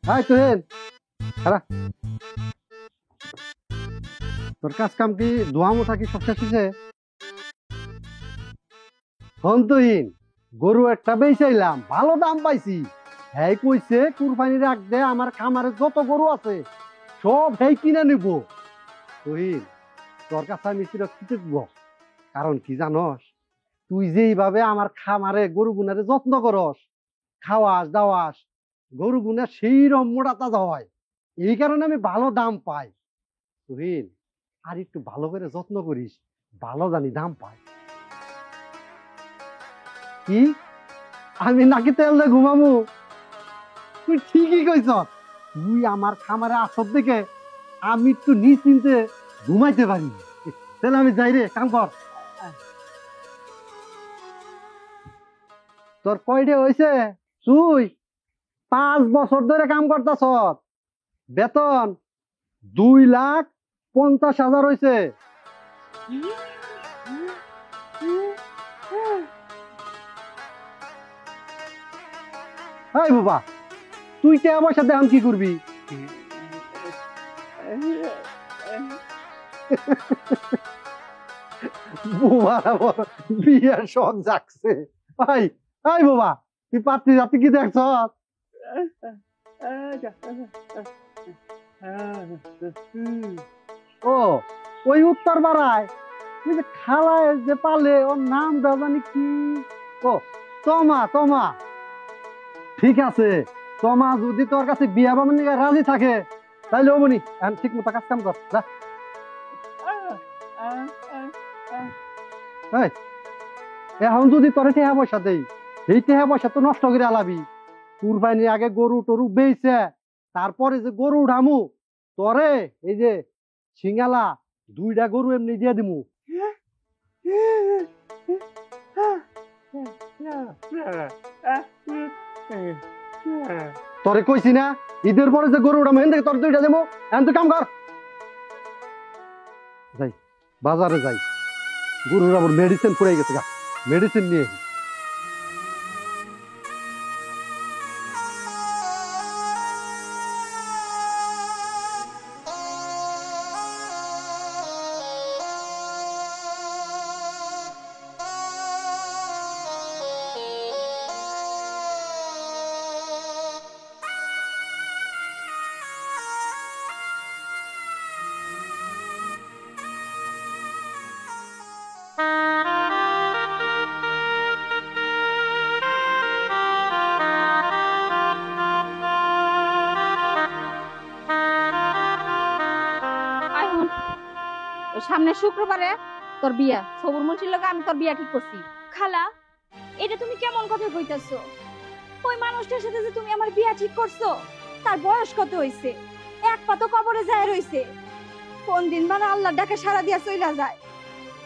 High Tuhin, খারা তোর কাজ কাম কি ধোয়া মোছা কি সব শেষ হয়েছে? হন তুহিন, গরু একটা বেচাইলাম, ভালো দাম পাইছি। হ্যাঁ কইছে কুরবানি রাখ দে, আমার খামারে যত গরু আছে সব হ্যাঁ কিনে নিব। তুহিন, তোর কাছে আমি চিরকৃতজ্ঞ। কারণ কি জানস, তুই যেইভাবে আমার খামারে গরু গুনারে যত্ন করস, খাওয়াস দাওয়াস, গরু গুনা সেই রকম মোটা তাজা হয়। এই কারণে আমি ভালো দাম পাই। তুহিন, আর একটু ভালো করে যত্ন করিস, ভালো জানি দাম পাই। কি আমি নাকি তেল দিয়ে ঘুমামু? তুই ঠিকই কইছ। তুই আমার খামারে আসর দিকে আমি একটু নিশ্চিন্তে ঘুমাইতে পারি। তাহলে আমি যাই রে, কাম কর। তোর কয়টা হয়েছে? তুই 5 বছর ধরে কাম করতেছ, বেতন 2,50,000 হয়েছে। এই বাবা, তুই কে আমার সাথে এখন কি করবি? বিয়ের শখ জাগছে। ভাই, এই বাবা, তুই পাত্রী রাতে কি দেখছ? ও, ওই উত্তর পাড়ায় ওই যে খালায় যে পালে, ওর নাম জানি কি? ও, তমা তমা। ঠিক আছে, তমা যদি তোর কাছে বিয়া বামন রাজি থাকে তাইলে অমনি এখন ঠিক মতো কাজ কাম কর যা। এই, এখন যদি তোর টেহা পয়সা দেই, এই টেহা পয়সা তো নষ্ট করে আলাবি। কুরবানির আগে গরু টরু বেইছে, তারপরে যে গরু উঠামু, তরে এই যে সিঙ্গালা 2টা গরু এমনি দিয়ে দিমু। তোরে কইছি না ঈদের পরে যে গরু উঠামু, এখান থেকে তোর 2টা দেবো। এখন তুই কাম কর, যাই বাজারে যাই, গরুর আবার মেডিসিন ফুরাই গেছে গা, মেডিসিন নিয়ে আসি। সামনে শুক্রবারে তোর বিয়া, সবুর মুন্সির লগে আমি তোর বিয়া ঠিক করছি। খালা, এটা তুমি কেমন কথা কইতাছো? ওই মানুষটার সাথে যে তুমি আমার বিয়া ঠিক করছো, তার বয়স কত হইছে? এক পা তো কবরে যায় রইছে। কোন দিন মানে আল্লাহর ডাকে সাড়া দিয়া চইলা যায়।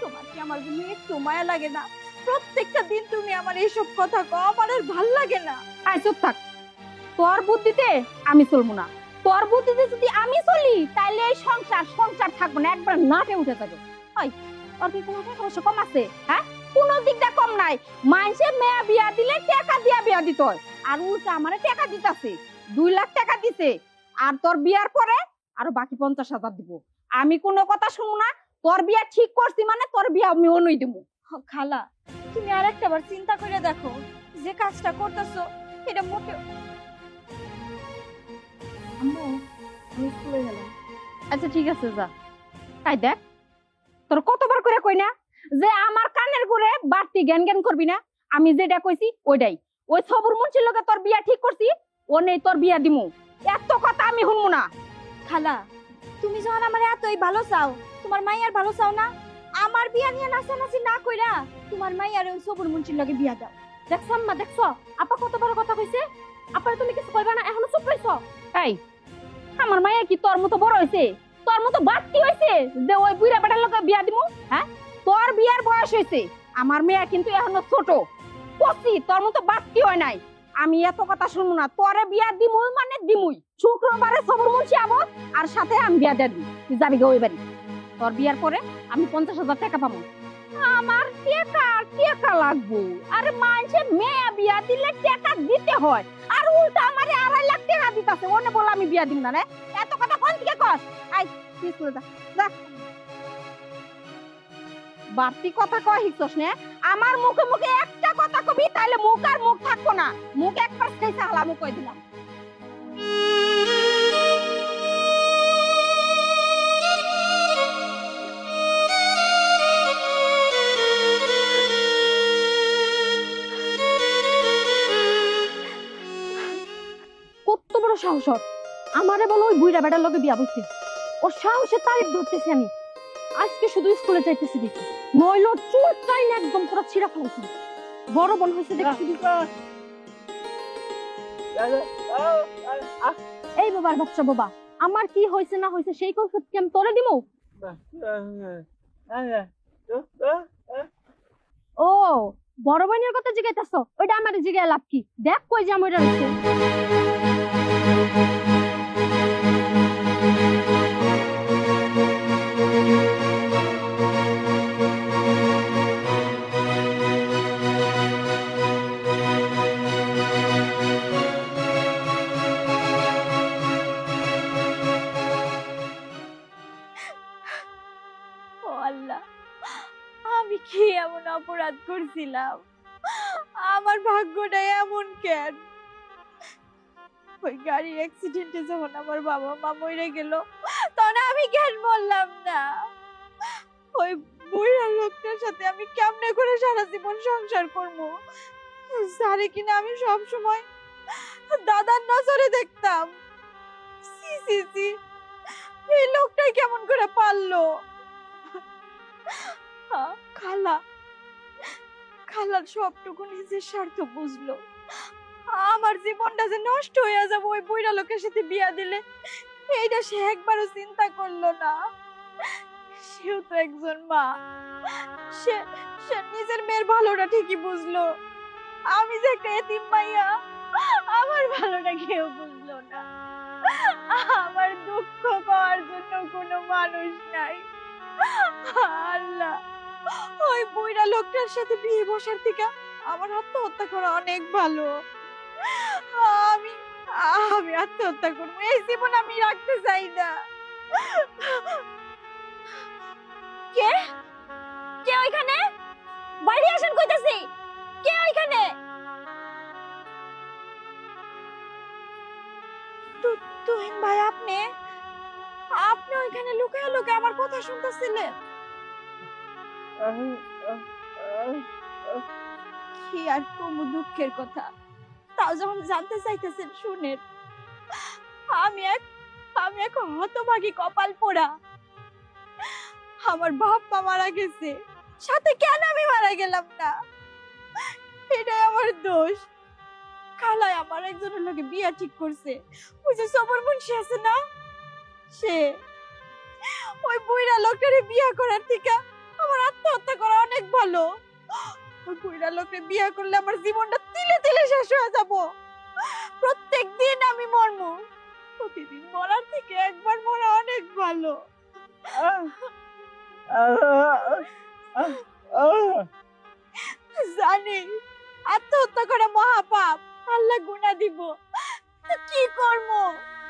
তোমার কি আমার জন্য একটু মায়া লাগে না? প্রত্যেকটা দিন তুমি আমার এইসব কথা কও, আমার আর ভাল লাগে না। আয় চুপ থাক, তোর বুদ্ধিতে আমি চলবো না। তোর বুদ্ধিতে যদি আমি চলি তাইলে এই সংসার সংসার থাকবো না, একবার নাটে উঠে যাবে। ওই তোর কি কোনো টাকা পয়সা কম আছে? হ্যাঁ, কোনো দিকটা কম নাই। মানুষে মেয়া বিয়া দিলে টাকা দিয়া বিয়া দিত, আর উল্টা আমারে টাকা দিতাছে, 2 লাখ টাকা দিছে। আর তোর বিয়ার পরে আরো বাকি 50,000 দিব। আমি কোনো কথা শুনবো না। তোর বিয়া ঠিক করছি মানে তোর বিয়া আমি অনুই দেবো। খালা, তুমি আরেকটা বার চিন্তা করে দেখো, যে কাজটা করতেছো এটা মোটেও। আম্মু, আমি স্কুলে গেলাম। আচ্ছা ঠিক আছে, যা। তাই দেখ, তোর কতবার করে কই না যে আমার কানের ঘুরে বাড়তি জ্ঞান জ্ঞান করবি না। আমি যেটা কইছি ওইটাই। ওই সবুর মুন্সির লগে তোর বিয়া ঠিক করছি, ও নেই তোর বিয়া দিমু। এত কথা আমি শুনবো না। খালা, তুমি যখন আমার এতই ভালো চাও, তোমার মাইয়ার ভালো চাও না? আমার বিয়া নিয়ে নাচানাচি না কইরা তোমার মাইয়ার ওই সবুর মুন্সির লগে বিয়া দাও। দেখছ আম্মা, দেখছ আপা কত বড় কথা কইছে। আপা তুমি কিছু কইবা না, এখনো চুপ রইছ। এই, আমার মাইয়া কি তোর মতো বড় হইছে? তোর মতো বাড়তি হইছে যে ওই বুইড়া বেটার লগে বিয়া দিমু? হ্যাঁ, তোর বিয়ার বয়স হইছে, আমার মেয়ে কিন্তু এখনো ছোট। কচি, তোর মতো বাড়তি হয় নাই। আমি এত কথা শুনবো না। তোরে বিয়া দিমুই মানে দিমুই। শুক্রবারে সবর মুন্সি আবদ, আর সাথে আমি বিয়া দিয়ে দিই। তুই যাবি গে ওই বাড়ি। তোর বিয়ার পরে আমি 50,000 টাকা পাবো। আমার টাকা টাকা লাগবো? আরে মানুষে মেয়ে বিয়া দিলে টাকা দিতে হয়, আর উল্টা আমারে 2.5 লাখ টেকা দিতাছে ওনে বলে আমি বিয়া দিব না রে এত কথা কোন থেকে কস আই স্কুলে যা যা বাড়তি কথা কয় হিসস নে আমার মুখে মুখে একটা কথা কবি তাইলে মুখ আর মুখ থাকবো না মুখ একবার খাইছে হালা মুখ কই দিলাম কত বড় সাহস ওর। আমারে বলো ওই বুইড়া বেটার লগে বিয়া বসছে ওর সাহসে তারিফ ধরতেছি আমি আজকে শুধু স্কুলে যাইতেছি দেখি নইলো চুলটাই না একদম পুরো ছিঁড়া ফেলছি বড় বোন হয়েছে দেখছি এই বাবার বাচ্চা বাবা আমার কি হয়েছে না হয়েছে সেই কৈফিয়ত কি আমি তোরে দিমু ও বড় বোনের কথা জিগাইতাছ ওইটা আমারে জিগায় লাভ কি দেখ কই যে আমার রয়েছে ও আল্লাহ আমি কি এমন অপরাধ করছিলাম আমার ভাগ্যটা এমন কেন ওই গাড়ির অ্যাক্সিডেন্টে যখন আমার বাবা মা মরে গেল তখন আমি কেন বললাম না ওই বুড়া লোকটার সাথে আমি কেমনে করে সারা জীবন সংসার করবো সারে কিনা আমি সব সময় দাদার নজরে দেখতাম সি সি সি এই লোকটাই কেমন করে পারলো খালা খালার সবটুকু নিজের স্বার্থ বুঝলো আমার জীবনটা যে নষ্ট হয়ে যাবে ওই বুড়া লোকের সাথে বিয়া দিলে এইটা সে একবারও চিন্তা করলো না সেও তো একজন মা সে সে নিজের মেয়ের ভালোটা ঠিকই বুঝলো আমি যে একটা এতিম মাইয়া আমার ভালোটা কেউ বুঝলো না আমার দুঃখ করার জন্য কোনো মানুষ নাই আল্লাহ ওই বুইড়া লোকটার সাথে বিয়ে বসার থেকে আমার আত্মহত্যা করা অনেক ভালো আমি আমি আত্মহত্যা করবো এই জীবন আমি রাখতে চাই না কে কে ওইখানে বাইরে আসেন কইতাছি কে ওইখানে তুহিন ভাই আপনি আপনি ওইখানে লুকায় লুকায় আমার কথা শুনতেছিলেন কি আর কমু দুঃখের কথা তাও যখন জানতে চাইতেছেন শুনেন আমি এক হতভাগী কপাল পোড়া আমার বাপ মা মারা গেছে সাথে কেন আমি মারা গেলাম না এটাই আমার দোষ খালায় আমার একজনের লোকে বিয়া ঠিক করছে ওই যে সবর মুন্সি আছে না সে ওই বুইড়া লোকটারে বিয়া করার থেকে আমার আত্মহত্যা করা অনেক ভালো ওই বুইড়া লোককে বিয়া করলে আমার জীবনটা তিলে তিলে শেষ হয়ে যাব প্রত্যেকদিন আমি মরমু প্রতিদিন মরার থেকে একবার মরা অনেক ভালো জানি আত্মহত্যা করা মহাপাপ আল্লাহ গুনাহ দিব তো কি করবো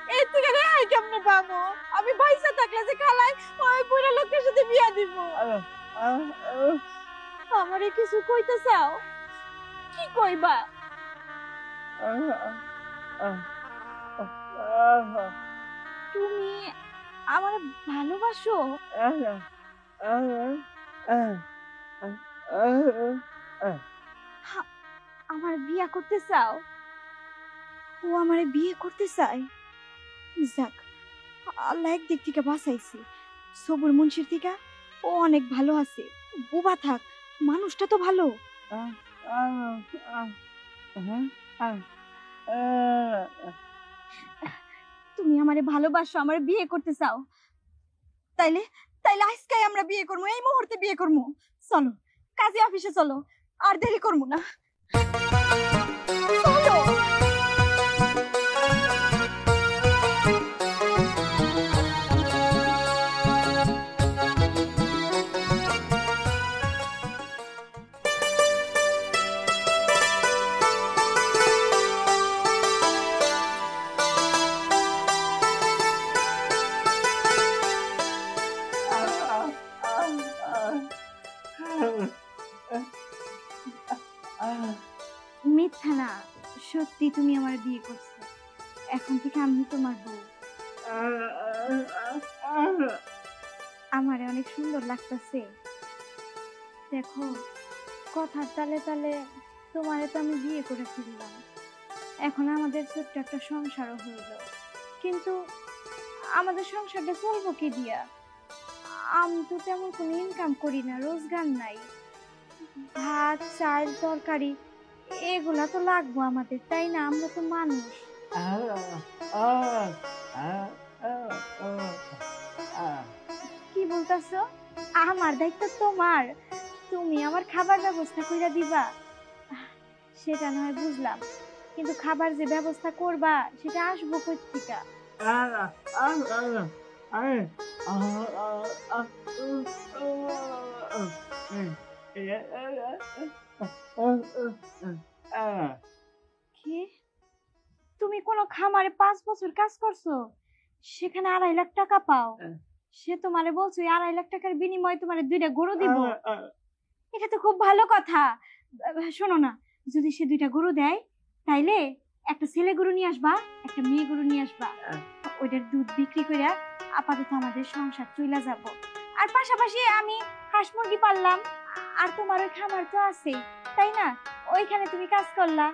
এই থেকে রেহাই কেমনে পাবো আমি পয়সা থাকলে যে খালাই ওই বুড়া লোকের সাথে বিয়া দিব আমারে কিছু কইতে চাও কি কইবা তুমি আমার ভালোবাসো আমার বিয়া করতে চাও ও আমারে বিয়ে করতে চায় যাক আল্লাহ একদিক থেকে বাঁচাইছে সবুর মুন্সির থেকে ও অনেক ভালো আছে বুবা থাক মানুষটা তো ভালো তুমি আমারে ভালোবাসো আমারে বিয়ে করতে চাও তাইলে তাইলে আজকেই আমরা বিয়ে করবো এই মুহূর্তে বিয়ে করবো চলো কাজী অফিসে চলো আর দেরি করবো না চলো তুমি আমার বিয়ে করছো, এখন থেকে আমি তোমার বউ। আমারে অনেক সুন্দর লাগতেছে। দেখো, কথার তালে তালে তোমারে তো আমি বিয়ে করে ফেললাম, এখন আমাদের ছোট্ট একটা সংসারও হইল, কিন্তু আমাদের সংসারটা চলবো কি দিয়া? আমি তো তেমন কোনো ইনকাম করি না, রোজগার নাই। ভাত চাল তরকারি এগুলা তো লাগবো আমাদের, তাই না? আমরা তো মানুষ। কি বলতাছো? আমার দায়িত্ব তোমার, তুমি আমার খাবার ব্যবস্থা কইরা দিবা। সেটা নয় বুঝলাম, কিন্তু খাবার যে ব্যবস্থা করবা সেটা আসবো কই থেকে? কি, তুমি কোন খামারে 5 বছর কাজ করছো, সেখানে 2.5 লাখ টাকা পাও? সে তোমারে বলছো 2.5 লাখ টাকার বিনিময়ে তোমারে 2টা গরু দিব? এটা তো খুব ভালো কথা। শোনো না, যদি সে 2টা গরু দেয় তাইলে একটা ছেলে গরু নিয়ে আসবা, একটা মেয়ে গরু নিয়ে আসবা। ওইটার দুধ বিক্রি করে আপাতত আমাদের সংসার চলে যাব। আর পাশাপাশি আমি হাঁস মুরগি পাললাম, আর তোমার ওই খামার তো আছেই, তাই না? ওইখানে তুমি কাজ করলা।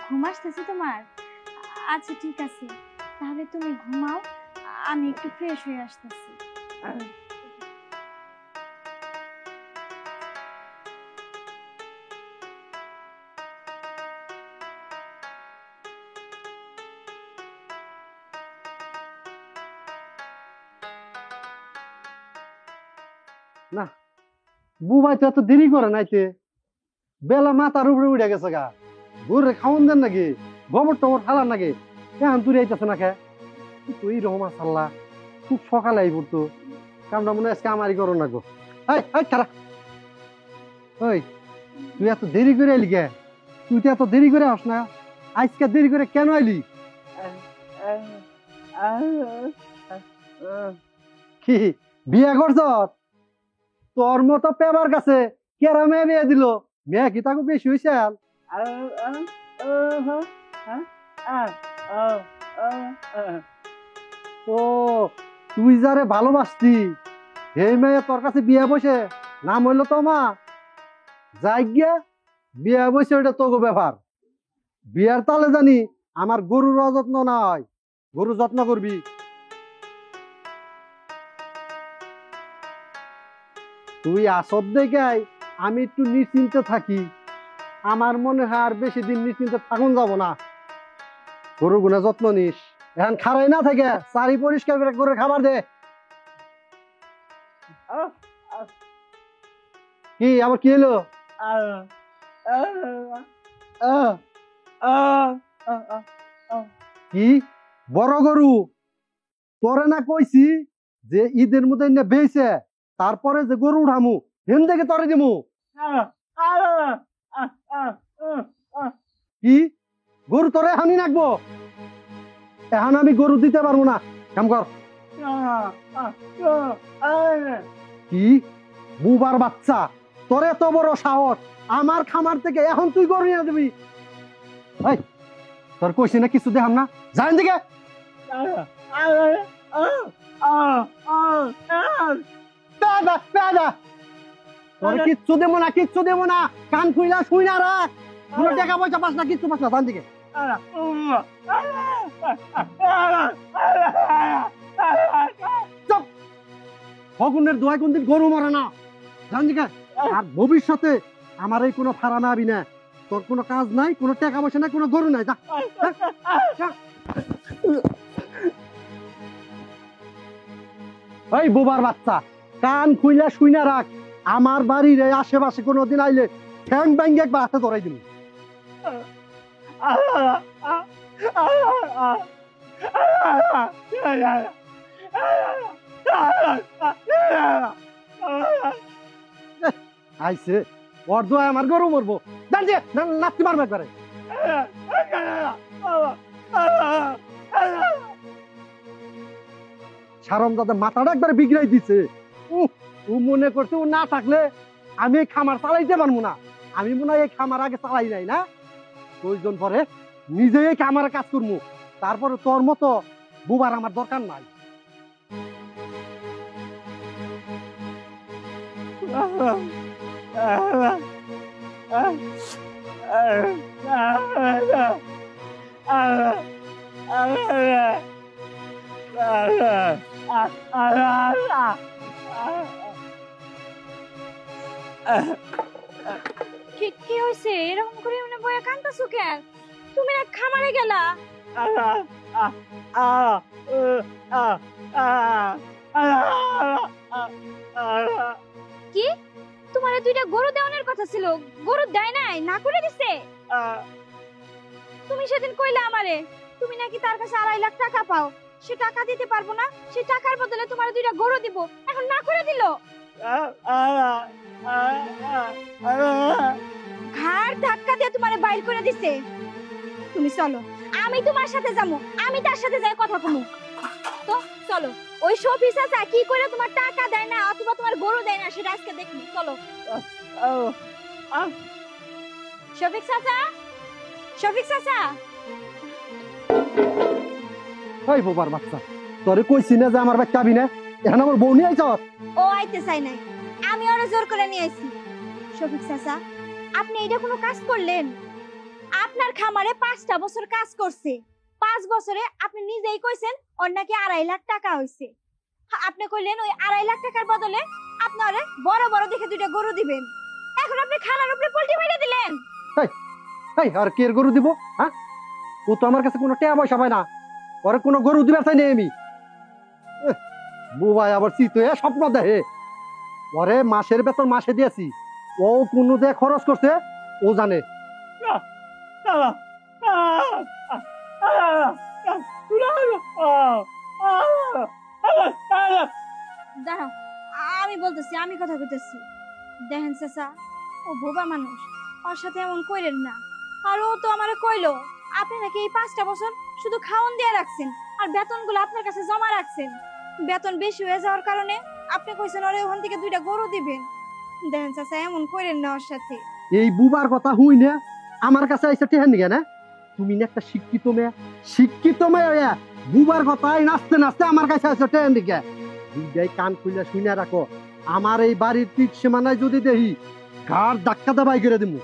ঘুম আসতেছে তোমার? আচ্ছা ঠিক আছে, তাহলে তুমি ঘুমাও, আমি একটু ফ্রেশ হয়ে আসতেছি। না, বুবাই তো এত দেরি করে নাইতে, বেলা মাথার উপরে উঠে গেছে গা। গরুরে খাওয়ান দেন নাকি, গোবর টবর খালার নাকি, এখন তুই আইতেছে না খে তুই রহমা সাল্লাহ, খুব সকালে আই পড়তো, কামটা মনে হয় আজকে আমারই করো না গো। খারা ওই, তুই এত দেরি করে আইলি কে? তুই তো এত দেরি করে আস না, আজকে দেরি করে কেন আইলি? কি বিয়ে করছ? তোর মতো পেবার কাছে কেরা মেয়ে বিয়ে দিল? মেয়ে কি তাকে বেশি হয়েছে? ও, তুই যারে ভালোবাসতি এই মেয়ে তোর কাছে বিয়ে বসে, নাম হইলো তো মা, যাই গিয়া বিয়ে বসে, ওইটা তোকে ব্যাপার। বিয়ার তালে জানি আমার গরুর অযত্ন না হয়, গরু যত্ন করবি। তুই আসর দেখাই আমি একটু নিশ্চিন্তে থাকি, আমার মনে হয় আর বেশি দিন নিশ্চিন্তে থাকুন যাব না। গরু গুনা যত্ন নিস, এখন খারাই না থাকে চারি পরিষ্কার করে গরুর খাবার দে। কি আবার কি হলো? কি বড় গরু? তোরে না কইছি যে ঈদের মধ্যে না বেইছে তারপরে যে গরু উঠামু হেন থেকে তরে দিমু। কি গরু তোরে হানি রাখবো? এখন আমি গরু দিতে পারবো না, কাম কর। কি বুবার বাচ্চা, তোরে এত বড় সাহস আমার খামার থেকে এখন তুই গরু নিয়ে দিবি? তোর কইছি না কিছু দেখাম না, জান দিকে। তোর কিচ্ছু দেবো না, কিচ্ছু দেবো না, কান খুইলা শুই না রাখ, কোনো টাকা পয়সা পাস না, কিচ্ছু পাস না, জান দিকে। ফগুনের দোয়াই কোনদিন গরু মরে না, জান দিকে। আর ভবিষ্যতে আমার এই কোনো ভাড়া না আবি না, তোর কোনো কাজ নাই, কোনো টাকা পয়সা নাই, কোনো গরু নাই, যা। এই বোবার বাচ্চা, কান খুইলা শুই না রাখ, আমার বাড়ির এই আশেপাশে কোনোদিন আইলে ঠ্যাং ব্যাঙ্গে একবার হাতে ধরাই দিবি। আইছে ওর দোয়া আমার গরু মরবো, দাঁড়িয়ে নাচতে পারবে একবারে। সারম দাদা মাথাটা একবারে বিগড়াই দিছে। ও মনে করছে ও না থাকলে আমি এই খামার চালাইতে পারবো না। আমি মনে হয় এই খামার আগে চালাই নাই না, প্রয়োজন পরে নিজেই এই খামারে কাজ করবো। তারপরে তোর মতো বুবার আমার দরকার নাই। কি কি হইছে এরকম করে মানে বয়া কান্তাছো কেন? তুমি না খামারে গেলা? কি তোমারে দুইটা গরু দেওয়ানোর কথা ছিল, গরু দেয় নাই, না করে দিছে? তুমি সেদিন কইলা আমারে তুমি নাকি তার কাছে 2.5 লাখ টাকা পাও, সে টাকা দিতে পারবো না, সে টাকার বদলে তোমারে দুইটা গরু দিব, এখন না করে দিল। ঘাড় ধাক্কা দিয়ে তোমারে বাইর করে দিছে। তুমি চলো, আমি তোমার সাথে যাবো, আমি তার সাথে যাই কথা কমু। তো চলো, ওই শফিক চাচা কি করে তোমার টাকা দেয় না অথবা তোমার গরু দেয় না সেটা আজকে দেখবো। চলো। শফিক চাচা, শফিক চাচা। ওই বুবার বাচ্চা, তোরে কইছি না যে আমার বাচ্চা আবি না, এখন আমার বউ নিয়ে আইছ। ও আইতে চাই নাই, আমি ওরে জোর করে নিয়ে আইছি। শফিক চাচা, আপনি এটা কোনো কাজ করলেন? আপনার খামারে 5টা বছর কাজ করছে, 5 বছরে আপনি নিজেই কইছেন ওর নাকি 2.5 লাখ টাকা হইছে। আপনি কইলেন ওই 2.5 লাখ টাকার বদলে আপনারে বড় বড় দেখে দুইটা গরু দিবেন, এখন আপনি খালার উপরে পল্টি মেরে দিলেন। এই আর কে গরু দিব? হ্যাঁ, ও তো আমার কাছে কোনো টাকা পয়সা পায় না, ওরে কোনো গরু দিবার চাই নাই আমি। বুবাই আবার চিত হয়ে স্বপ্ন দেখে, ওরে মাসের বেতন মাসে দিয়েছি, ও কোনো দিয়ে খরচ করছে ও জানে। দাঁড়াও, আমি বলতেছি, আমি কথা কইতেছি। দেখেন চাচা, ও বোবা মানুষ, ওর সাথে এমন কইরেন না। আর ও তো আমারে কইলো আপনি নাকি এই 5টা বছর শুধু খাওন দিয়ে রাখছেন আর বেতনগুলো আপনার কাছে জমা রাখছেন। বেতন বেশি হয়ে যাওয়ার কারণে আপনি কইছেন ওরে ওখান থেকে 2টা গরু দিবেন। দেখেন চাচা, এমন কইরেন না ওর সাথে। এই বুবার কথা হুই না আমার কাছে আইসা টেহান নিগে না? তুমি না একটা শিক্ষিত মেয়ে, শিক্ষিত মেয়ে বুবার কথায় নাচতে নাচতে আমার কাছে আইসা টেহান দিকে। দুইটাই কান খুলে শুনে রাখো, আমার এই বাড়ির পিঠ সীমানায় যদি দেখি ঘাড় ধাক্কা দাবাই করে দিমু।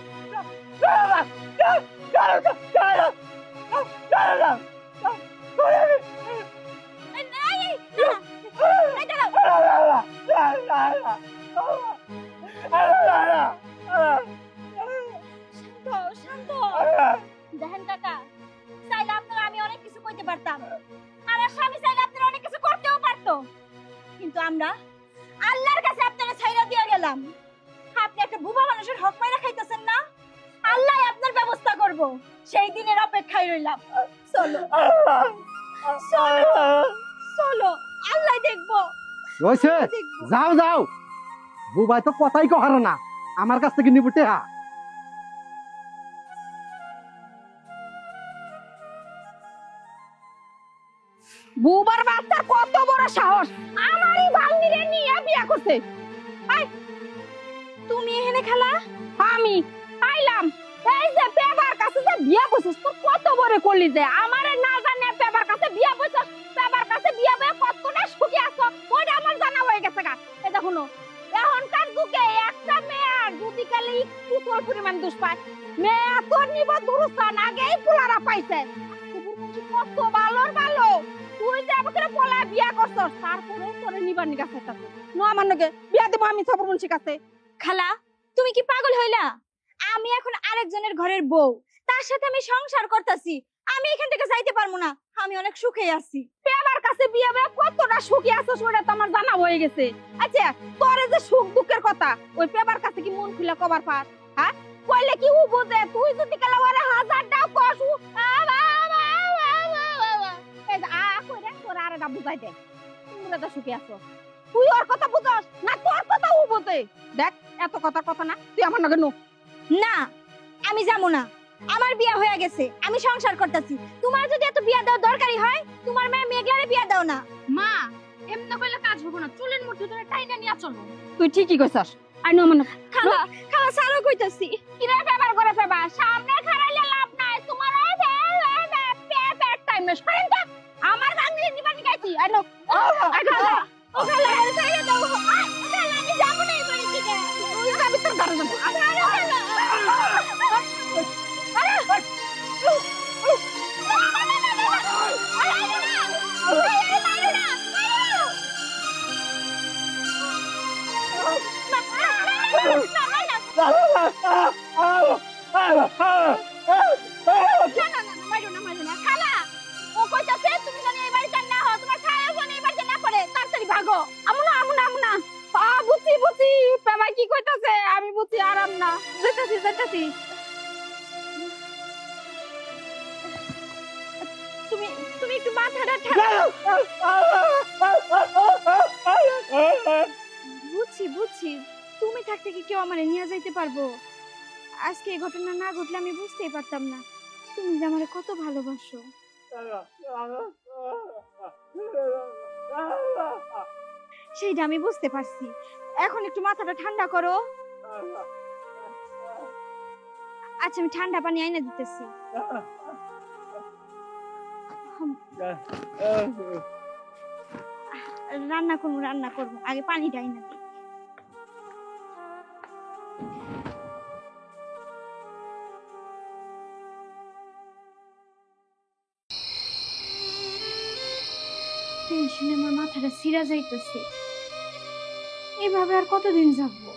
দেখেন কাকা, চাইলে আপনারা আমি অনেক কিছু কইতে পারতাম, আমার স্বামী চাইলে আপনারা অনেক কিছু করতেও পারতো, কিন্তু আমরা আল্লাহর কাছে আপনারা ছাইরা দিয়ে গেলাম। আপনি একটা বুবা মানুষের হক মাইরা খাইতেছেন না, আল্লাহ আপনার ব্যবস্থা করব, সেই দিনের অপেক্ষায় রইলাম। চলো চলো চলো, আল্লাহ দেখবো। রয়েছে, যাও যাও, বুবাই তো কথাই কহার না, আমার কাছ থেকে নিব টেহা। বুবার বাচ্চার কত বড় সাহস, আমারই ভাগ্নিরে নিয়ে বিয়া করছে। আই, তুমি এখানে খালা? আমি আইলাম এই যে পেবার কাছে যে বিয়া বসছিস, তোর কত বড় করলি যে আমারে না জানে পেবার কাছে বিয়া বসছিস, পেবার কাছে বিয়া বয়ে কতটা সুখী আছো ওটা আমার জানা হয়ে গেছে গা। এই দেখুন এখনকার যুগে একটা মেয়ে যদি কালে একটু তোর পরিমাণ দোষ পায়, মেয়ে তোর নিব দুরস্থান আগেই পোলারা পাইছে। কত ভালোর ভালো, তুই যে আমাকে পোলা বিয়া করছস তারপরে তোর নিবার নিকা চাইতাছে নো আমার নাকি বিয়া দেব আমি সবর মুন্সি কাছে। খালা, তুমি কি পাগল হইলা? আমি এখন আরেকজনের ঘরের বউ, তার সাথে আমি সংসার করতেছি, আমি এখান থেকে যাইতে পারবো না, আমি অনেক সুখে আছি। পেবার কাছে বিয়া বয়ে কতটা সুখী আছো সেটা তো আমার জানা হয়ে গেছে। আচ্ছা, তোরে যে সুখ দুঃখের কথা ওই পেবার কাছে কি মন খুলে কবার পাস? হ্যাঁ, কইলে কি ও বুঝে? তুই যদি কালা ওরে 1000 টাকা কসু এই যে কইরে তোর আরেটা বুঝাই দে, তোমরা তো সুখী আছো। তুই ওর কথা বুঝস না, তোর কথা ও বুঝে? দেখ এত কথা না, তুই আমার নাকি নো। না, আমি যাবো না, আমার বিয়া হয়ে গেছে, আমি সংসার করতেছি। তোমার যদি এত বিয়া দেওয়া দরকারি হয় তোমার মেয়ে মেঘলারে বিয়া দাও না। মা এমন কইলে কাজ হবে না, চুলের মুঠি ধরে টাইনা নিয়া চলো। তুই ঠিকই কইছস, আই নো মানে খালা খালা সারা কইতাছি কিরা ফেভার করে ফেবা সামনে খারাইলে লাভ নাই তোমার ওই পেট টাইমে সরেন তো আমার ভাঙনি নিবানি গাইছি আই নো আই খালা ও খালা আরে সাইডে দাও খালা আমি যাব না এই বাড়ি থেকে তুই যাবি তোর ঘরে যাব আরে আমি বুঝছি আরাম না যেতেছি যেতেছি তুমি তুমি একটু মাথাটা বুঝছি বুঝছি তুমি থাকতে কি কেউ আমারে নিয়ে যাইতে পারবো আজকে এই ঘটনা না ঘটলে আমি বুঝতেই পারতাম না তুমি যে আমারে কত ভালোবাসো সেইটা আমি বুঝতে পারছি এখন একটু মাথাটা ঠান্ডা করো আচ্ছা আমি ঠান্ডা পানি আইনা দিতেছি রান্না করবো আগে পানিটা আইনা দিই টেনশনে আমার মাথাটা ছিঁড়া যাইতেছে এভাবে আর কতদিন যাবো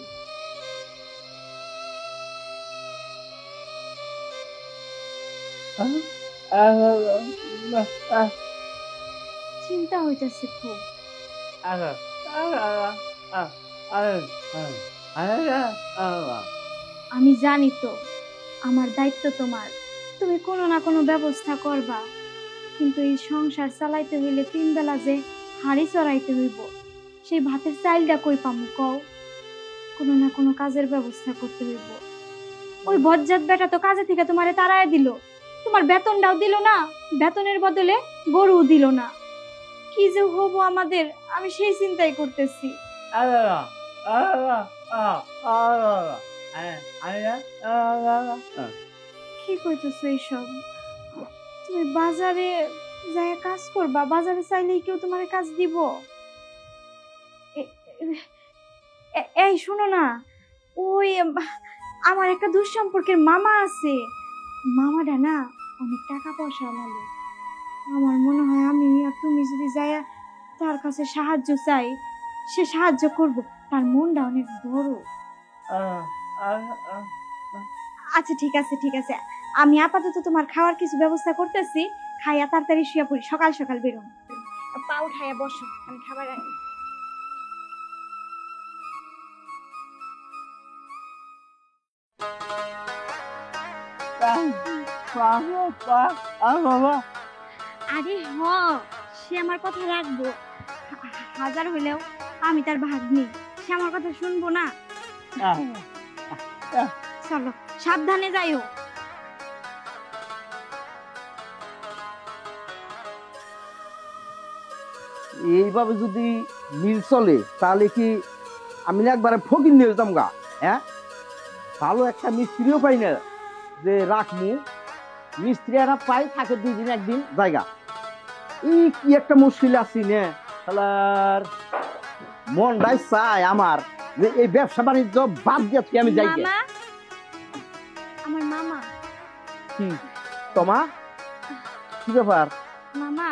চিন্তা হইতেছে খুব আমি জানি তো আমার দায়িত্ব তোমার তুমি কোনো না কোনো ব্যবস্থা করবা কিন্তু এই সংসার চালাইতে হইলে 3 বেলা যে হাড়ি চড়াইতে হইব সেই ভাতের চাইলটা কই পামু কও কোনো না কোনো কাজের ব্যবস্থা করতে হইব ওই বজ্জাত বেটা তো কাজে থেকে তোমারে তাড়ায় দিল তোমার বেতনটাও দিল না বেতনের বদলে গরু দিল না কি যে হবো আমাদের আমি সেই চিন্তাই করতেছি কি কইতেছো এইসব তুমি বাজারে যায় কাজ করবা বাজারে চাইলেই কেউ তোমার কাজ দিব এই শোনো না ওই আমার একটা দুঃসম্পর্কের মামা আছে মামাটা না অনেক টাকা পয়সা মালিক আমার মনে হয় আমি আর তুমি যদি যাই তার কাছে সাহায্য চাই সে সাহায্য করব তার মনটা অনেক বড় আচ্ছা ঠিক আছে আমি আপাতত তোমার খাওয়ার কিছু ব্যবস্থা করতেছি খাইয়া তাড়াতাড়ি শুয়ে পড়ি সকাল সকাল বেরোন পা উঠাইয়া বসো আমি খাবার আনি আরে হ সে আমার কথা রাখবো হাজার হইলেও আমি তার ভাগ্নি সে আমার কথা শুনবো না চলো সাবধানে যাইও এইভাবে যদি মিল চলে তাহলে কি আমি না একবারে ফকির নিয়ে যেতাম গা হ্যাঁ ভালো একটা মিস্ত্রিও পাই না যে রাখমু মিস্ত্রি একটা পাই থাকে 2 দিন 1 দিন জায়গা এই কি একটা মুশকিল আছি নে শালার মনটাই চায় আমার যে এই ব্যবসা বাণিজ্য বাদ দিয়ে আমি যাই মামা আমার মামা কি তোমা কি ব্যাপার মামা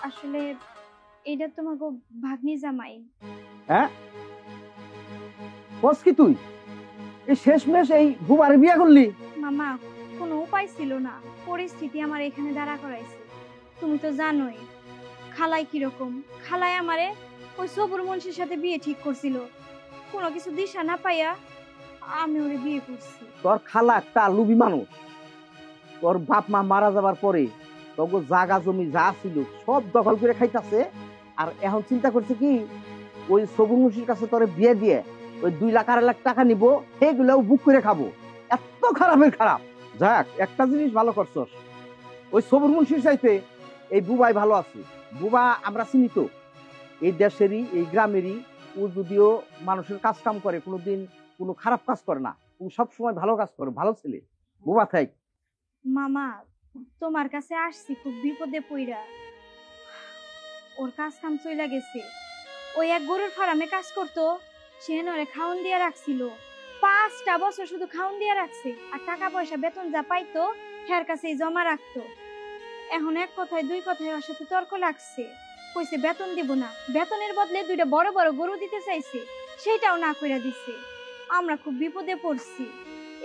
আসলে এটা তোমাকে ভাগ্নি জামাই হ্যাঁ বস কি তুই এই শেষমেশ এই বুবারে বিয়ে করলি মামা কোনো উপায় ছিল না পরিস্থিতি আমার এখানে দাঁড়া করাইছে তুমি তো জানোই খালাই কিরকম খালাই আমারে ওই সবুর মুন্সির সাথে বিয়ে ঠিক করছিল কোনো কিছু দিশা না পাইয়া আমি ওরে বিয়ে করছি তোর খালা একটা লুবি মানুষ তোর বাপ মা মারা যাবার পরে তোর জাগা জমি যা ছিল সব দখল করে খাইতাছে আর এখন চিন্তা করছে কি ওই সবুর মুন্সির কাছে তোরে বিয়ে দিয়ে ওই 2 লাখ 2.5 লাখ টাকা নিব সেগুলাও বুক করে খাবো এত খারাপের খারাপ যাক একটা জিনিস ভালো করছস ওই সবুর মুন্সির চাইতে এই বুবাই ভালো আছে বুবা আমরা চিনি তো এই দেশেরই এই গ্রামেরই ও যদিও মানুষের কাজ কাম করে, কোনোদিন কোনো খারাপ কাজ করে না, ও সবসময় ভালো কাজ করে, ভালো ছেলে। বোবা থাক। মামা, তোমার কাছে আসছি খুব বিপদে পইরা। ওর কাজ কাম চইলা গেছে। ওই এক গরুর ফার্মে কাজ করতো, সে নরে খাওন দিয়া রাখছিল। 5টা বছর শুধু খাওন দিয়া রাখছে, আর টাকা পয়সা বেতন যা পাইতো হের কাছেই জমা রাখতো। এখন এক কথায় দুই কথায় ওর সাথে তর্ক লাগছে। কইছে বেতন দিব না, বেতনের বদলে 2টা বড় বড় গরু দিতে চাইছে, সেটাও না কইরা দিছে। আমরা খুব বিপদে পড়ছি।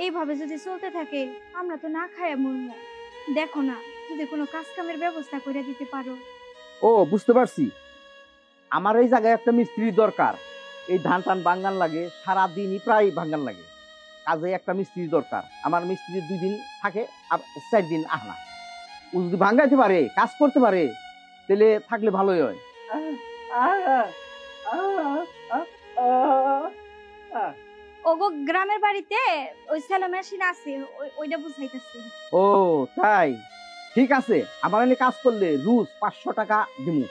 এইভাবে যদি চলতে থাকে আমরা তো না খায়া মরবো। দেখো না, যদি কোনো কাজ কামের ব্যবস্থা করে দিতে পারো। ও বুঝতে পারছি, আমার এই জায়গায় একটা মিস্ত্রি দরকার। এই ধান টান ভাঙ্গান লাগে, সারাদিনই প্রায় ভাঙ্গান লাগে, কাজে একটা মিস্ত্রি দরকার। আমার মিস্ত্রি 2 দিন থাকে আর 4 দিন আহনা। ও যদি ভাঙ্গাইতে পারে, কাজ করতে পারে, তাহলে থাকলে ভালোই হয়। ওগো গ্রামের বাড়িতে ওই সেলো মেশিন আছে, ওইটা বুঝাইতেছি। ও তাই, ঠিক আছে। আমার এনে কাজ করলে রোজ 500 টাকা দিমু।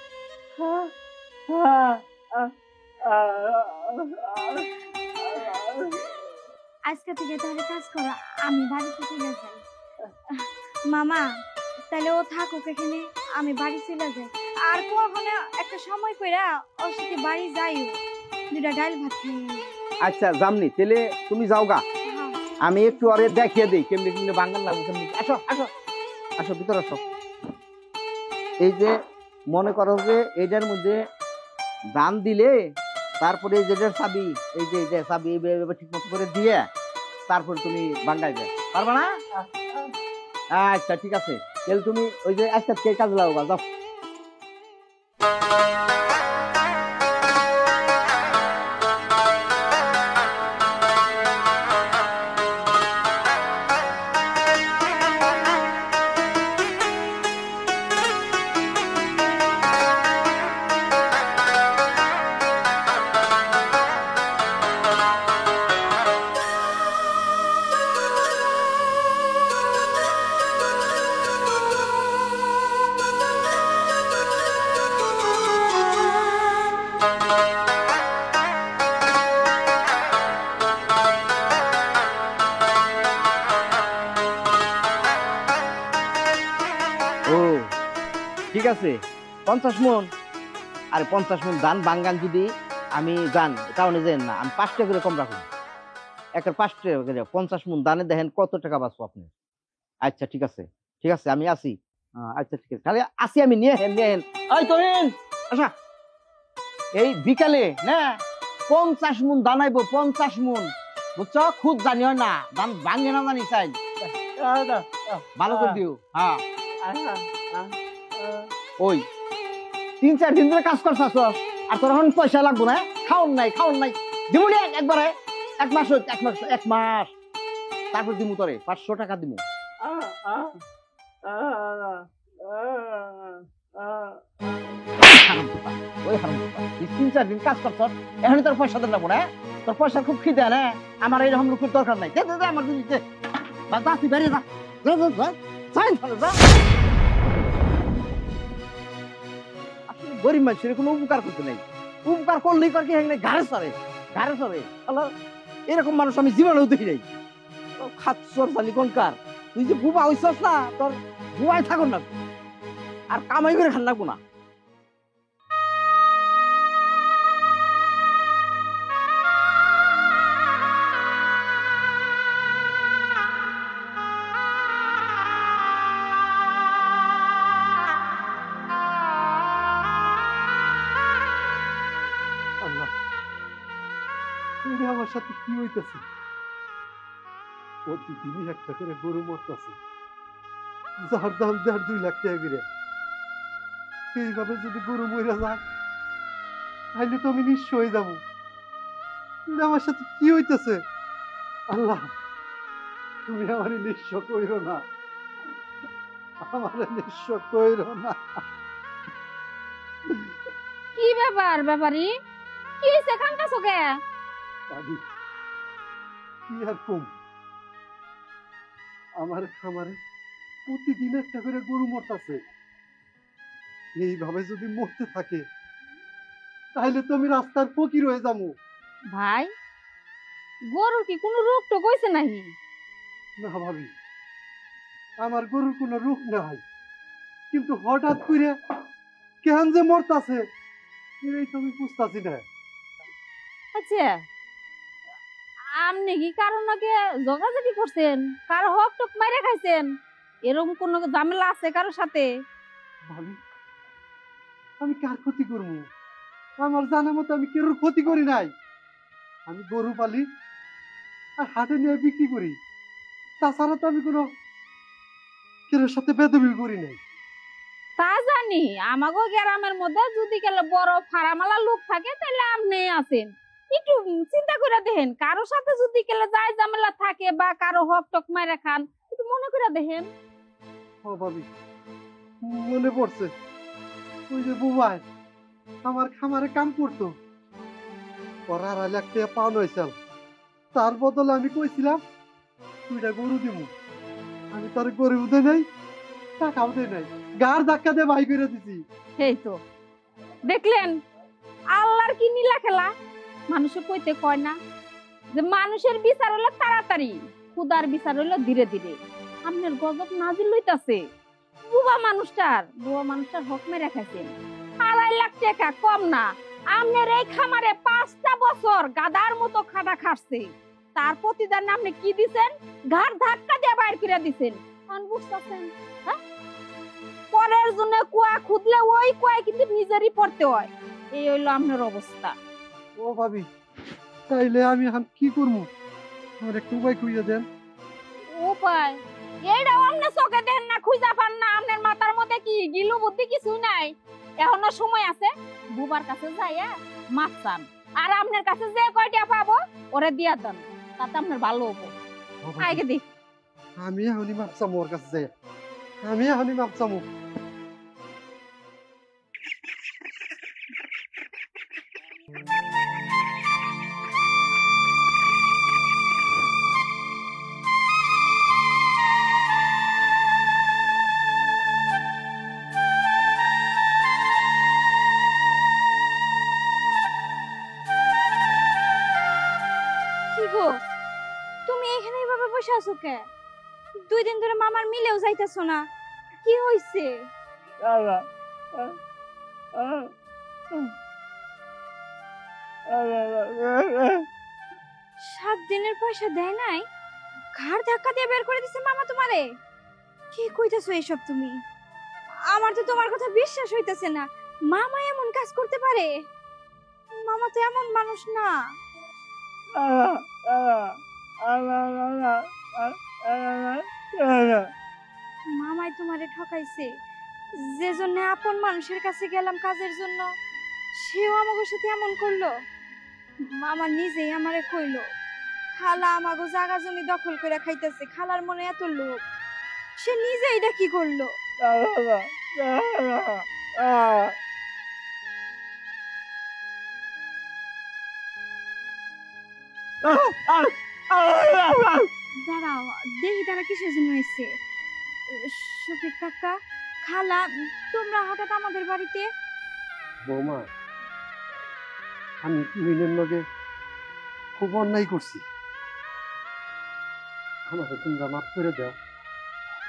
আজকে থেকে তাহলে কাজ করো, আমি বাড়িতে চলে যাই। মামা, তাহলে ও থাকুক এখানে, আমি বাড়ি চলে যাই। আর কখনো একটা সময় কইরা ওর সাথে বাড়ি যাইও, 2টা ডাল ভাত খাই। আচ্ছা জামনি, তাহলে তুমি যাও গা, হ্যাঁ। আমি একটু আরে দেখিয়ে দিই কেমনি কেমনি ভাঙ্গান লাগবে কেমনি। আসো আসো আসো, ভিতরে আসো। এই যে মনে করো যে এইটার মধ্যে দান দিলে, তারপরে এই যেটার চাবি, এই যে চাবি ঠিক মতো করে দিয়ে তারপরে তুমি ভাঙ্গাইবে, পারবা না? আচ্ছা ঠিক আছে, তাহলে তুমি ওই যে আজকে কে কাজ লাগবা, যাও। ও ঠিক আছে, 50 মন। আর 50 মন ধান বাঙ্গান যদি আমি জান কারণে যাই না, আমি 5 টাকা করে কম রাখুন। একের 5 টাকা করে 50 মন ধানে দেখেন কত টাকা বাঁচবো আপনি। আচ্ছা ঠিক আছে, ঠিক আছে, আমি আসি। আচ্ছা ঠিক আছে, তাহলে আসি আমি, নিয়ে হেন নিয়ে হেন। ওই তরিন, আচ্ছা এই বিকালে না 50 মন দানাইব, 50 মন, বুঝছো? খুদ জানিও না, ধান ভাঙ্গে না জানি চাই, ভালো করে দিও। হ্যাঁ ওই 3-4 দিন ধরে কাজ করছাস, আর তোর এখন পয়সা লাগবো না, খাওন নাই দিমু নি একবারে, 1 মাস 1 মাস, তারপর দিমু তোরে 500 টাকা দিমু। ওই হারামজাদা, 3-4 দিন কাজ করছস, এখন তোর পয়সা দেন লাগবো না? তোর পয়সা খুব খিদে না, আমার এইরকম লোকের দরকার নাই। দে আমার দিদি দে, যা তুই বেরিয়ে যা, যা। আসলে গরিব মানুষের কোনো উপকার করতে নাই, উপকার করলেই কর কি ঘাড়ে চড়ে। এরকম মানুষ আমি জীবনেও দেখি নাই। খাচ্ছর জানি কোনকার, তুই যে বুবা হইছস না, তোর বুবাই থাকুন না, আর কামাই করে খান লাগবো না। আল্লাহ, এটা আমার সাথে কি হইতেছে? প্রতিদিনই একটা করে গরু মরতেছে, যার দাম 2 লাখ টাকা করে। এইভাবে যদি গরু মরে যায় তাহলে তো আমি নিঃস্ব হয়ে যাবো। এটা আমার সাথে কি হইতেছে? আল্লাহ, তুমি আমার নিঃস্ব কইরো না, আমার নিঃস্ব কইরো না। কি ব্যাপারি, কি হইছে? কান্দাছো কে? আমি কি আর কম, আমার খামারে প্রতিদিন একটা করে গরু মরতাছে। এইভাবে যদি মরতে থাকে তাহলে তো আমি রাস্তার ফকির হয়ে যাবো। ভাই গরুর কি কোনো রোগ টোক হইছে নাহি? না ভাবি, আমার গরুর কোনো রোগ নাই, কিন্তু হঠাৎ করে কেন যে মরতাছে এই তো আমি বুঝতাছি না। আচ্ছা আপনি কি কারো নাকি জগাজগি করছেন, কারো হক টক মাইরে খাইছেন, এরকম কোন ঝামেলা আছে কারোর সাথে? ভাবি, আমি কার ক্ষতি করবো? আমার জানা মতো আমি কেউ ক্ষতি করি নাই। আমি গরু পালি আর হাটে নিয়ে বিক্রি করি, তাছাড়া তো আমি কোনো কেউর সাথে বেদবি করি নাই। তা জানি আমাগো গ্রামের মধ্যে যদি গেলে বড় ফারামালা লোক থাকে তাহলে আপনি আছেন। একটু চিন্তা করে দেখেন, কারোর সাথে যদি গেলে যায় ঝামেলা থাকে বা কারো হক টক মাইরা খান, একটু মনে করে দেখেন। ও ভাবি, মনে পড়ছে ওই যে বুবাই আমার খামারে কাম করতো, ওর 2.5 লাখ টাকা পাওয়ানো হয়েছিল। তার বদলে আমি কইছিলাম 2টা গরু দিমু। আমি তার গরু দেয় নাই, টাকাও দেয় নাই, গার ধাক্কা দিয়ে বাই করে দিছি। এই তো দেখলেন আল্লাহর কি নীলা খেলা। মানুষে কইতে কয় না যে মানুষের বিচার হলো তাড়াতাড়ি, খুদার বিচার হলো ধীরে ধীরে। আপনার গজব নাজিল লইতাছে। বুবা মানুষটার হক মেরে খাইছেন। 2.5 লাখ টাকা কম না। আপনার এই খামারে 5টা বছর গাদার মতো খাটা খাটছে, তার প্রতিদান আপনি কি দিছেন? ঘাড় ধাক্কা দিয়ে বাইর করে দিছেন। কারণ বুঝতেছেন, হ্যাঁ, পরের জন্য কুয়া খুদলে ওই কুয়ায় কিন্তু নিজেরই পড়তে হয়। এই হইলো আপনার অবস্থা। ও ভাবি, তাইলে আমি এখন কি করবো? আমার একটু উপায় খুঁজে দেন। উপায় এইটাও আপনি চোখে দেন না, খুঁজা পান না? আপনার মাথার মধ্যে কি গিলু বুদ্ধি কিছু নাই? এখনো সময় আছে, বুবার কাছে যাইয়া মাছ চান, আর আপনার কাছে যে কয়টা পাবো ওরে দিয়া দেন, তাতে আপনার ভালো হবো। ও ভাবি, আগে দেখ আমি এখনই মাপসামো ওর কাছে যাই, আমি এখনই মাপসামো। কি গো, তুমি এখানে এইভাবে বসে আছো কে? 2 দিন ধরে মামার মিলেও যাইতেছো না, কি হইছে? সাত দিনের পয়সা দেয় নাই, ঘাড় ধাক্কা দিয়ে বের করে দিছে মামা তোমারে? কি কইতাছো এসব তুমি? আমার তো তোমার কথা বিশ্বাস হইতাছে না। মামা এমন কাজ করতে পারে? মামা তো এমন মানুষ না। মামাই তোমারে ঠকাইছে, যে জন্য আপন মানুষের কাছে গেলাম কাজের জন্য, সেও আমাগো সাথে এমন করলো। মামা নিজেই আমারে কইলো খালা আমাগো জায়গা জমি দখল করে খাইতেছে, খালার মনে এত লোভ, সে নিজে এটা কি করলো? দাঁড়াও দেখি তারা কিসের জন্য এসছে। শফিক কাকা, খালা, তোমরা হঠাৎ আমাদের বাড়িতে? বৌমা, আমি তুহিনের লগে খুব অন্যায় করছি, আমাকে তোমরা মাফ করে দাও।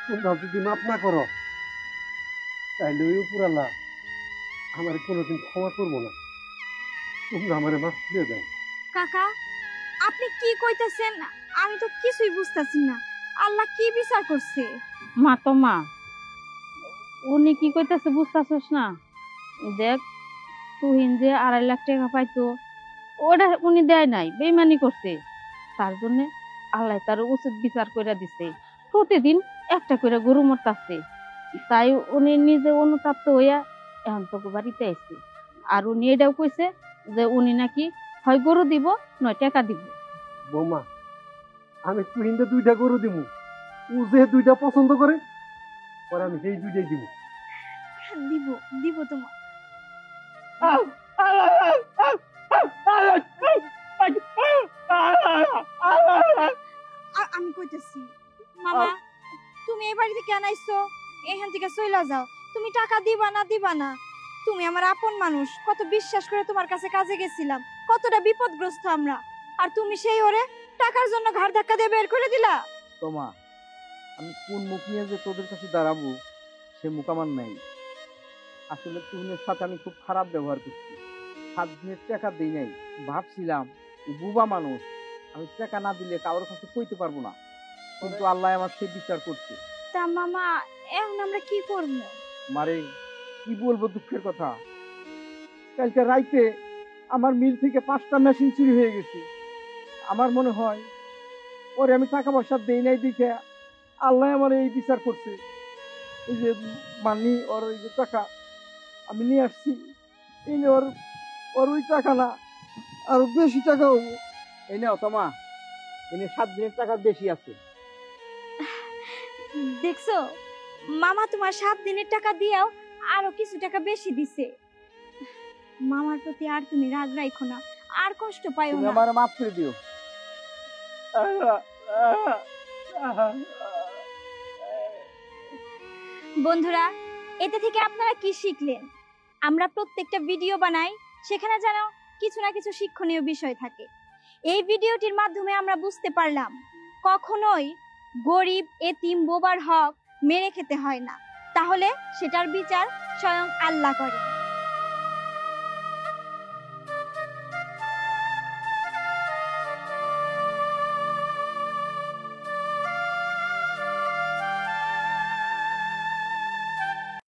তোমরা যদি মাফ না করো তাইলে ওই উপরালা আমার কোনোদিন ক্ষমা করবো না। তোমরা আমারে মাফ করে দাও। কাকা, আপনি কি কইতাছেন? আমি তো কিছুই বুঝতাছি না। আল্লাহ কি বিচার করছে? মা তো মা, উনি কি কইতাছে বুঝতাছস না? দেখ, তুহিন যে 2.5 লাখ টাকা পাইতো ওটা উনি দেয় নাই, বেইমানি করছে। তার জন্য আল্লাহ তার উচিত বিচার করে দিছে। প্রতিদিন একটা করে গরু মরতাছে, তাই উনি নিজে অনুতপ্ত হইয়া এখন তো বাড়িতে আইছে। আর উনি এটাও কইছে যে উনি নাকি হয় গরু দিব নয় টাকা দিব। বৌমা, আমি তুহিনকে 2টা গরু দিমু, ও যে 2টা পছন্দ করে পরে আমি সেই 2টাই দিমু। দিব দিব তোমার। আমি কইতেছি মামা, তুমি এই বাড়িতে কেন আইছো? এখান থেকে চইলা যাও। তুমি টাকা দিবা না? তুমি আমার আপন মানুষ, কত বিশ্বাস করে তোমার কাছে কাজে গেছিলাম, কতটা বিপদগ্রস্ত আমরা, আর তুমি সেই ওরে টাকার জন্য ঘাড় ধাক্কা দিয়ে বের করে দিলা। তোমা, আমি কোন মুখ নিয়ে যে তোদের কাছে দাঁড়াবো সে মুখ আমার নাই। আসলে তুহিনের সাথে আমি খুব খারাপ ব্যবহার করছি। 7 দিনের টাকা দিই নাই, ভাবছিলাম ও বুবা মানুষ, আমি টাকা না দিলে কারোর কাছে কইতে পারবো না, কিন্তু আল্লাহ আমার সে বিচার করছে। তা মামা, এখন আমরা কি করবো? মারে কি বলবো দুঃখের কথা, কালকে রাইতে আমার মিল থেকে 5টা মেশিন চুরি হয়ে গেছে। আমার মনে হয় ওরে আমি টাকা পয়সা দেই নাই দিকে আল্লাহ আমার এই বিচার করছে। এই যে মানি ওর ওই যে টাকা আমি নিয়ে আসছি, এই নে ওর ওর ওই টাকা না, আর বেশি টাকা হবো। এই নাও তোমা, এনে 7 দিনের টাকা বেশি আছে। দেখছো মামা তোমার 7 দিনের টাকা দিয়েও আরো কিছু টাকা বেশি দিছে। মামার প্রতি আর তুমি রাগ রাখো না, আর কষ্ট পাইও তুমি না। আমার মাফ করে দিও। বন্ধুরা, এতে থেকে আপনারা কি শিখলেন? আমরা প্রত্যেকটা ভিডিও বানাই, সেখানে যেন কিছু না কিছু শিক্ষণীয় বিষয় থাকে। এই ভিডিওটির মাধ্যমে আমরা বুঝতে পারলাম কখনোই গরিব এতিম বোবার হক মেরে খেতে হয় না, তাহলে সেটার বিচার স্বয়ং আল্লাহ করেন।